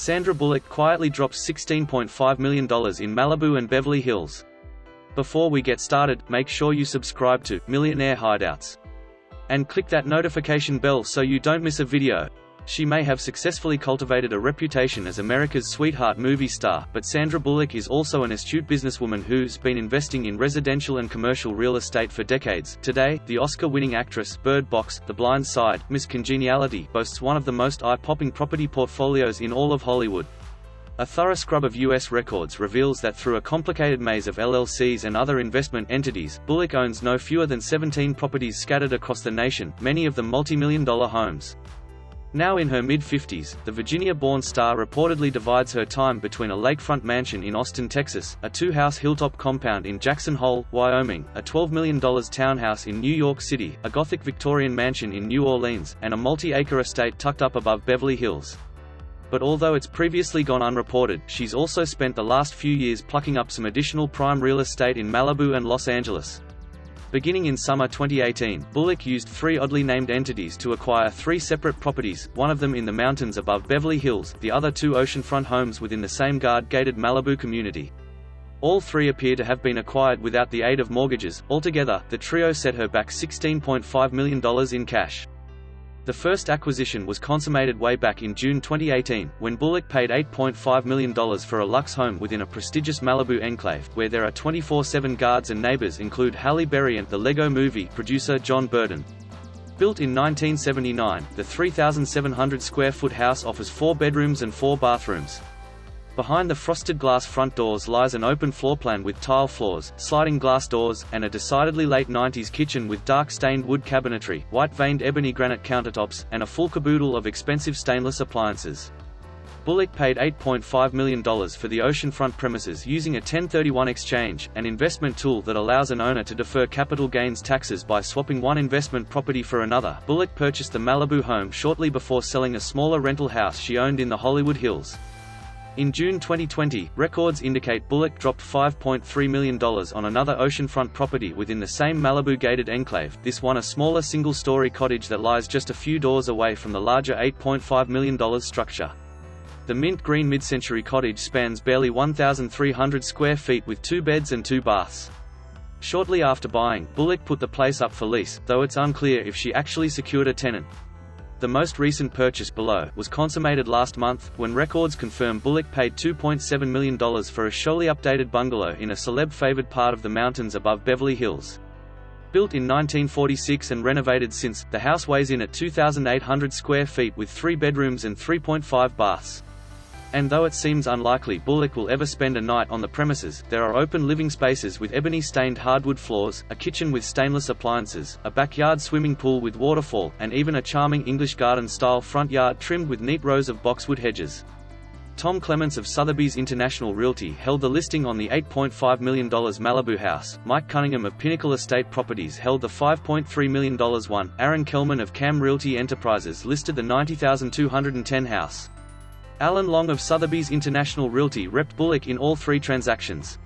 Sandra Bullock quietly drops $16.5 million in Malibu and Beverly Hills. Before we get started, make sure you subscribe to Millionaire Hideouts and click that notification bell so you don't miss a video. She may have successfully cultivated a reputation as America's sweetheart movie star, but Sandra Bullock is also an astute businesswoman who's been investing in residential and commercial real estate for decades. Today, the Oscar-winning actress, Bird Box, The Blind Side, Miss Congeniality, boasts one of the most eye-popping property portfolios in all of Hollywood. A thorough scrub of U.S. records reveals that through a complicated maze of LLCs and other investment entities, Bullock owns no fewer than 17 properties scattered across the nation, many of them multi-million-dollar homes. Now in her mid-50s, the Virginia-born star reportedly divides her time between a lakefront mansion in Austin, Texas, a two-house hilltop compound in Jackson Hole, Wyoming, a $12 million townhouse in New York City, a Gothic Victorian mansion in New Orleans, and a multi-acre estate tucked up above Beverly Hills. But although it's previously gone unreported, she's also spent the last few years plucking up some additional prime real estate in Malibu and Los Angeles. Beginning in summer 2018, Bullock used three oddly named entities to acquire three separate properties, one of them in the mountains above Beverly Hills, the other two oceanfront homes within the same guard-gated Malibu community. All three appear to have been acquired without the aid of mortgages. Altogether, the trio set her back $16.5 million in cash. The first acquisition was consummated way back in June 2018, when Bullock paid $8.5 million for a luxe home within a prestigious Malibu enclave, where there are 24/7 guards and neighbors include Halle Berry and the Lego Movie producer John Burden. Built in 1979, the 3,700-square-foot house offers 4 bedrooms and 4 bathrooms. Behind the frosted glass front doors lies an open floor plan with tile floors, sliding glass doors, and a decidedly late 90s kitchen with dark stained wood cabinetry, white-veined ebony granite countertops, and a full caboodle of expensive stainless appliances. Bullock paid $8.5 million for the oceanfront premises using a 1031 exchange, an investment tool that allows an owner to defer capital gains taxes by swapping one investment property for another. Bullock purchased the Malibu home shortly before selling a smaller rental house she owned in the Hollywood Hills. In June 2020, records indicate Bullock dropped $5.3 million on another oceanfront property within the same Malibu gated enclave, this one a smaller single-story cottage that lies just a few doors away from the larger $8.5 million structure. The mint green mid-century cottage spans barely 1,300 square feet with 2 beds and 2 baths. Shortly after buying, Bullock put the place up for lease, though it's unclear if she actually secured a tenant. The most recent purchase below was consummated last month, when records confirm Bullock paid $2.7 million for a showily updated bungalow in a celeb-favored part of the mountains above Beverly Hills. Built in 1946 and renovated since, the house weighs in at 2,800 square feet with 3 bedrooms and 3.5 baths. And though it seems unlikely Bullock will ever spend a night on the premises, there are open living spaces with ebony-stained hardwood floors, a kitchen with stainless appliances, a backyard swimming pool with waterfall, and even a charming English garden-style front yard trimmed with neat rows of boxwood hedges. Tom Clements of Sotheby's International Realty held the listing on the $8.5 million Malibu house. Mike Cunningham of Pinnacle Estate Properties held the $5.3 million one. Aaron Kellman of Cam Realty Enterprises listed the $90,210 house. Alan Long of Sotheby's International Realty repped Bullock in all three transactions.